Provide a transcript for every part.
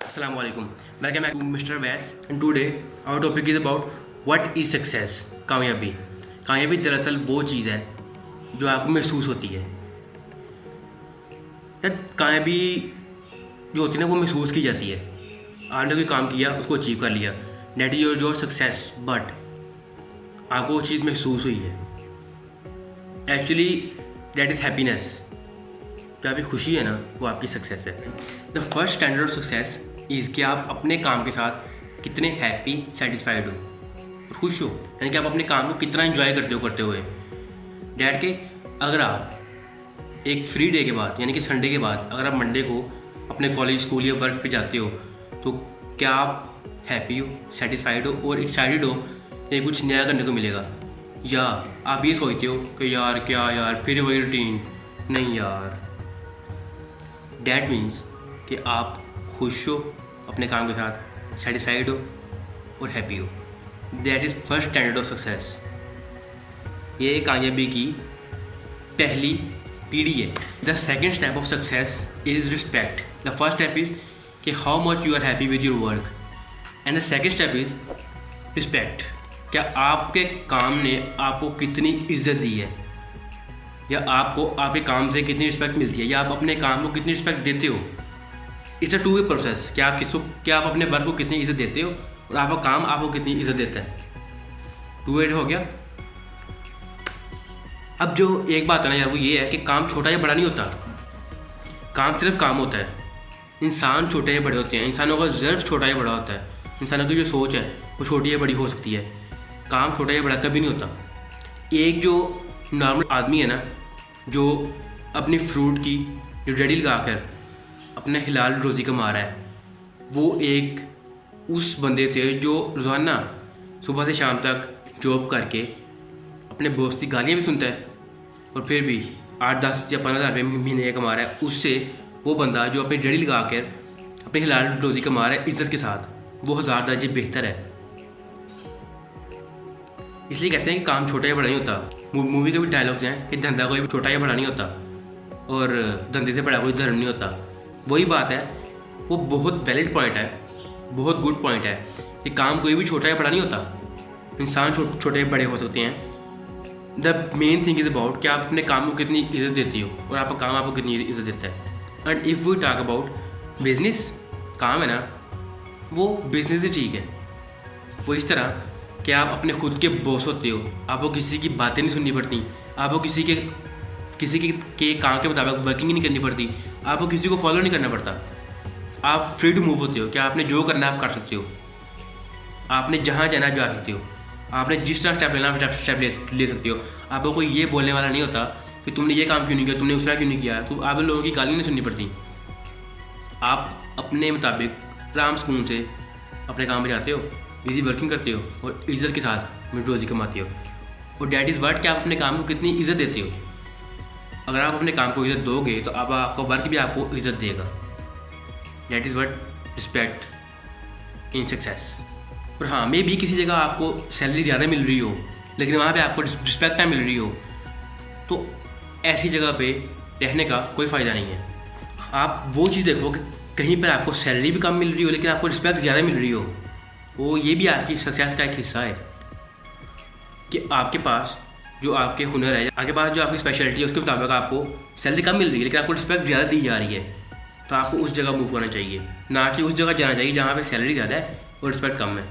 Assalamualaikum. Welcome back to Mr. Wes. And today our topic is about what is success. कामयाबी. कामयाबी दरअसल वो चीज़ है जो आपको महसूस होती है. यार कामयाबी जो होती है ना वो महसूस की जाती है. आपने कोई काम किया, उसको अचीव कर लिया, that is your success. But आपको वो चीज़ महसूस हुई है. Actually that is happiness. जो आपकी खुशी है ना वो आपकी सक्सेस है. The first standard of success is कि आप अपने काम के साथ कितने हैप्पी, सेटिस्फाइड हो, खुश हो. यानी कि आप अपने काम को कितना एंजॉय करते हुए. डैट के अगर आप एक फ्री डे के बाद यानी कि संडे के बाद अगर आप मंडे को अपने कॉलेज, स्कूल या वर्क पे जाते हो तो क्या आप हैप्पी हो, सेटिस्फाइड हो और एक्साइटेड हो कि कुछ नया करने को मिलेगा, या आप ये सोचते हो कि यार क्या यार फिर वही रूटीन. नहीं यार, डैट मीन्स कि आप खुश हो अपने काम के साथ, सेटिस्फाइड हो और हैप्पी हो. That is first standard of success. ये कामयाबी की पहली पीढ़ी है. The second step of success is respect. The first step is कि how much you are happy with your work, and the second step is respect. क्या आपके काम ने आपको कितनी इज्जत दी है, या आपको आपके काम से कितनी रिस्पेक्ट मिलती है, या आप अपने काम को कितनी रिस्पेक्ट देते हो. It's a two way process. क्या आप अपने वर्क को कितनी इज्जत देते हो और आपका काम आपको कितनी इज्जत देता है. टू वे हो गया. अब जो एक बात है ना यार, वो ये है कि काम छोटा या बड़ा नहीं होता. काम सिर्फ काम होता है. इंसान छोटे या बड़े होते हैं. इंसानों का ज़र्फ छोटा या बड़ा होता है. इंसानों की जो सोच है वो छोटी या बड़ी हो सकती है. काम छोटा या बड़ा कभी नहीं होता. एक जो नॉर्मल आदमी है ना, जो अपनी फ्रूट की जो रेडी लगा कर अपने हिलाल रोज़ी कमा रहा है, वो एक उस बंदे से जो रोज़ाना सुबह से शाम तक जॉब करके अपने बॉस की गालियाँ भी सुनता है और फिर भी 8-10 या 15 हज़ार रुपये महीने कमा रहा है, उससे वो बंदा जो अपनी रेडी लगा कर अपनी हिलाल रोज़ी कमा रहा है इज़्ज़त के साथ, वो 1000 दर्जे बेहतर है. इसलिए कहते हैं कि काम छोटा या बड़ा नहीं होता. मूवी के भी डायलॉग्स हैं कि धंधा कोई छोटा या बड़ा नहीं होता और धंधे से बड़ा कोई धर्म नहीं होता. वही बात है, वो बहुत वैलिड पॉइंट है, बहुत गुड पॉइंट है कि काम कोई भी छोटा या बड़ा नहीं होता. इंसान छोटे या बड़े हो सकते हैं. The main thing is about कि आप अपने काम को कितनी इज्जत देती हो और आपका काम आपको कितनी इज्जत देता है. And if we talk about business, काम है ना वो बिजनेस ही ठीक है. वो इस तरह कि आप अपने खुद के बॉस होते हो. आपको किसी की बातें नहीं सुननी पड़ती. आपको किसी के काम के मुताबिक वर्किंग नहीं करनी पड़ती. आपको किसी को फॉलो नहीं करना पड़ता. आप फ्री टू मूव होते हो कि आपने जो करना आप कर सकते हो. आपने जहाँ जाना जा सकते हो. आपने जिस तरह स्टेप लेना स्टेप ले सकते हो. आपको कोई ये बोलने वाला नहीं होता कि तुमने ये काम क्यों नहीं किया, तुमने दूसरा क्यों नहीं किया. तो आप लोगों की गाली नहीं सुननी पड़ती. आप अपने मुताबिक आराम सुकून से अपने काम पे जाते हो, इजी वर्किंग करते हो और इज़्ज़त के साथ रोज़ी कमाते हो. और डैट इज़ वर्ड कि आप अपने काम को कितनी इज़्ज़त देते हो. अगर आप अपने काम को इज़्ज़त दोगे तो अब आपका वर्क भी आपको इज़्ज़त देगा. That is word respect in success. और हाँ, मे भी किसी जगह आपको सैलरी ज़्यादा मिल रही हो लेकिन वहाँ पे आपको रिस्पेक्ट ना मिल रही हो, तो ऐसी जगह पे रहने का कोई फ़ायदा नहीं है. आप वो चीज़ देखो कि कहीं पर आपको सैलरी भी कम मिल रही हो लेकिन आपको रिस्पेक्ट ज़्यादा मिल रही हो. वो ये भी आपकी सक्सेस का एक हिस्सा है कि आपके पास जो आपके हुनर है, आपके पास जो आपकी स्पेशलिटी है, उसके मुताबिक आपको सैलरी कम मिल रही है लेकिन आपको रिस्पेक्ट ज़्यादा दी जा रही है. तो आपको उस जगह मूव करना चाहिए, ना कि उस जगह जाना चाहिए जहाँ पे सैलरी ज़्यादा है और रिस्पेक्ट कम है.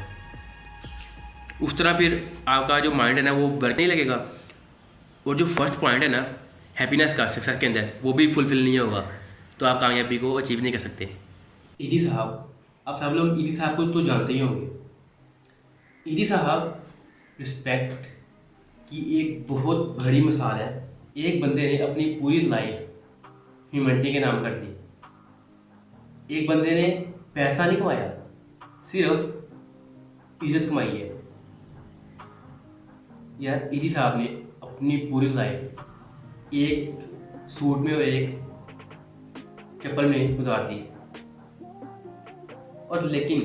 उस तरह फिर आपका जो माइंड है ना वो वर्क नहीं लगेगा. और जो फर्स्ट पॉइंट है ना हैप्पीनेस का सक्सेस के अंदर, वो भी फुलफिल नहीं होगा. तो आप कामयाबी को अचीव नहीं कर सकते. ईदी साहब, आप सब लोग ईदी साहब को तो जानते ही होंगे. ईदी साहब रिस्पेक्ट की एक बहुत बड़ी मिसाल है. एक बंदे ने अपनी पूरी लाइफ ह्यूमैनिटी के नाम कर दी. एक बंदे ने पैसा नहीं कमाया, सिर्फ इज्जत कमाई है. यार ईदी साहब ने अपनी पूरी लाइफ एक सूट में और एक चप्पल में गुजार दी, और लेकिन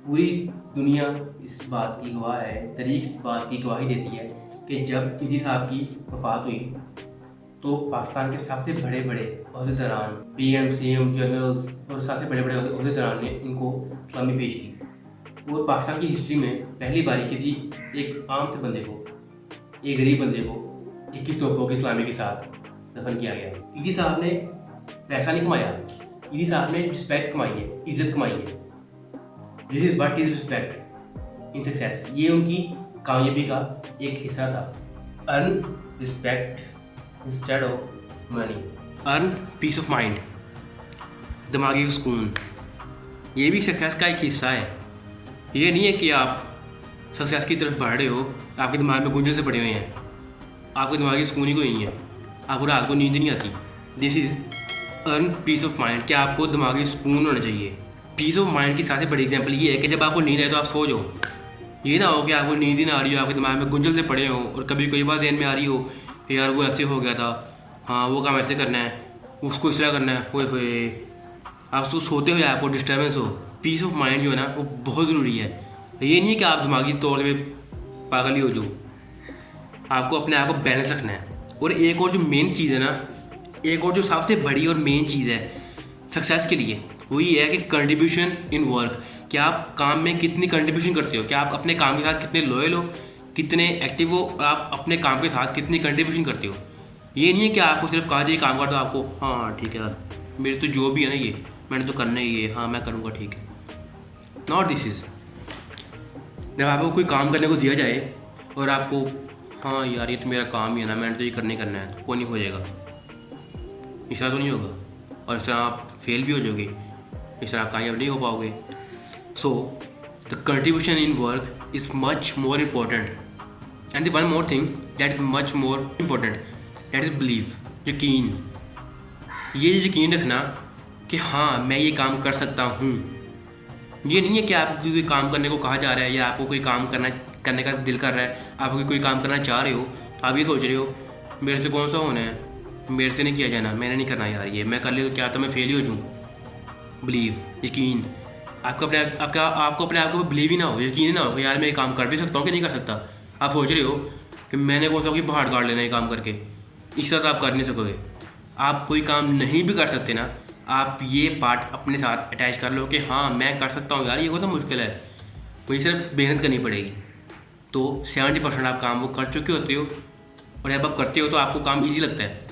पूरी दुनिया इस बात की गवाह है, तारीख इस बात की गवाही देती है कि जब ईदी साहब की वफात हुई तो पाकिस्तान के सबसे बड़े बड़े अहदेदारान, पीएम, सीएम, जनरल्स और सबसे बड़े बड़े अहदेदारान ने इनको सलामी पेश की। और पाकिस्तान की हिस्ट्री में पहली बारी किसी एक आम से बंदे को, एक गरीब बंदे को 21 तोपों की सलामी के साथ दफन किया गया। ईदी साहब ने पैसा नहीं कमाया, ईदी साहब ने रिस्पेक्ट कमाई है, इज्जत कमाई है। This is what is respect in success. ये उनकी कामयाबी का एक हिस्सा था। Earn respect instead of money, earn peace of mind, दिमागी सुकून। ये भी सक्सेस का एक हिस्सा है। ये नहीं है कि आप सक्सेस की तरफ बढ़ रहे हो, आपके दिमाग में गुंजन से पड़े हुए हैं, आपके दिमागी सुकून ही कोई नहीं है, आपको रात को नींद नहीं आती। This is earn peace of mind, कि आपको दिमागी सुकून होना चाहिए। पीस ऑफ माइंड की सबसे बड़ी एग्जांपल ये है कि जब आपको नींद आए तो आप सो जाओ। ये ना हो कि आपको नींद ही ना आ रही हो, आपके दिमाग में गुंजल से पड़े हो और कभी कोई बात ध्यान में आ रही हो कि यार वो ऐसे हो गया था, हाँ वो काम ऐसे करना है, उसको इस तरह करना है, होए आप तो सोते हो या आपको डिस्टर्बेंस हो। पीस ऑफ माइंड जो है ना वो बहुत ज़रूरी है। ये नहीं है कि आप दिमागी तौर पर पागल ही हो जाओ, आपको अपने आप को बैलेंस रखना है। और एक और जो मेन चीज़ है ना, एक और जो सबसे बड़ी और मेन चीज़ है सक्सेस के लिए, वो ये है कि कंट्रीब्यूशन इन वर्क, कि आप काम में कितनी कंट्रीब्यूशन करते हो, कि आप अपने काम के साथ कितने लॉयल हो, कितने एक्टिव हो, और आप अपने काम के साथ कितनी कंट्रीब्यूशन करते हो। ये नहीं है कि आपको सिर्फ कहा जाए काम कर दो, आपको हाँ ठीक है यार मेरी तो जो भी है ना ये मैंने तो करना ही है, हाँ मैं करूँगा ठीक है। नॉट दिस इज़, जब आपको कोई काम करने को दिया जाए और आपको हाँ यार ये तो मेरा काम ही है ना, मैंने तो ये करना है, तो वो नहीं हो जाएगा, इस तरह तो नहीं होगा, और इस तरह आप फेल भी हो जाओगे, इस तरह कामयाब नहीं हो पाओगे। So the contribution in work is much more important, and the one more thing that is much more important, that is believe, यकीन। ये यकीन रखना कि हाँ मैं ये काम कर सकता हूँ। ये नहीं है कि आपको कोई काम करने को कहा जा रहा है या आपको कोई काम करने का दिल कर रहा है, आप कोई काम करना चाह रहे हो तो आप ये सोच रहे हो मेरे से कौन सा होना है, मेरे से नहीं किया जाना, मैंने नहीं करना यार, ये मैं कर ले तो क्या था मैं फेल ही हो जाऊँ। बिलीव, यकीन। आपको अपने आप को बिलीव ही ना हो, यकीन ही ना हो यार मैं ये काम कर भी सकता हूँ कि नहीं कर सकता। आप सोच रहे हो कि मैंने कौन सा कोई पहाड़ काट लेना है काम करके, इस तरह तो आप कर नहीं सकोगे। आप कोई काम नहीं भी कर सकते ना, आप ये पार्ट अपने साथ अटैच कर लो कि हाँ मैं कर सकता हूँ यार, ये तो मुश्किल है, मुझे सिर्फ मेहनत करनी पड़ेगी। तो 70% आप काम वो कर चुके होते हो, और जब आप करते हो तो आपको काम ईजी लगता है।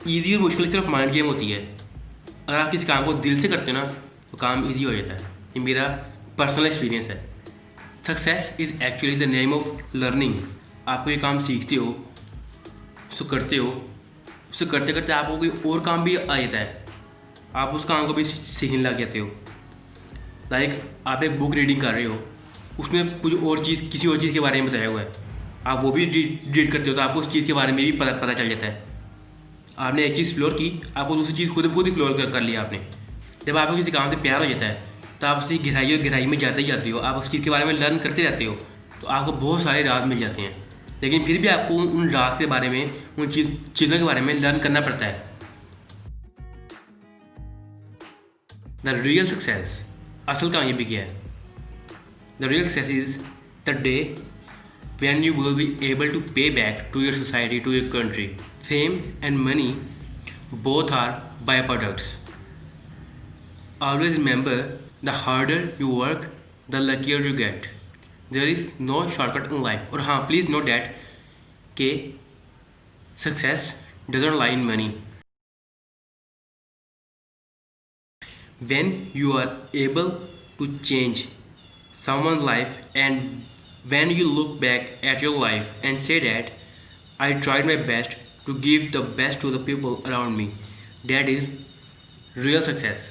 ईजी और मुश्किल सिर्फ माइंड गेम होती है। अगर आप किसी काम को दिल से करते हो ना तो काम ईजी हो जाता है। ये मेरा पर्सनल एक्सपीरियंस है। Success is actually the name of learning. आप ये काम सीखते हो, उसको करते हो, उससे करते करते आपको कोई और काम भी आ जाता है, आप उस काम को भी सीखने लग जाते हो। लाइक आप एक बुक रीडिंग कर रहे हो, उसमें कुछ और चीज़, किसी और चीज़ के बारे में बताया हुआ है, आप वो भी रीड करते हो तो आपको उस चीज़ के बारे में भी पता चल जाता है। आपने एक चीज़ एक्सप्लोर की, आपको दूसरी चीज़ खुद एक्सप्लोर कर लिया आपने। जब आपको किसी काम से प्यार हो जाता है तो आप उसकी गहराई में जाते ही जाते हो, आप उस चीज़ के बारे में लर्न करते रहते हो, तो आपको बहुत सारे राज मिल जाते हैं। लेकिन फिर भी आपको उन राज के बारे में, उन चीज़ों के बारे में लर्न करना पड़ता है। द रियल सक्सेस, असल कामयाबी क्या है? The real success is the day when you will be able to pay back to your society, to your country. Fame and money both are byproducts. Always remember, the harder you work, the luckier you get. There is no shortcut in life. और हाँ, please note that कि success doesn't lie in money. When you are able to change someone's life, and when you look back at your life and say that I tried my best to give the best to the people around me, that is real success.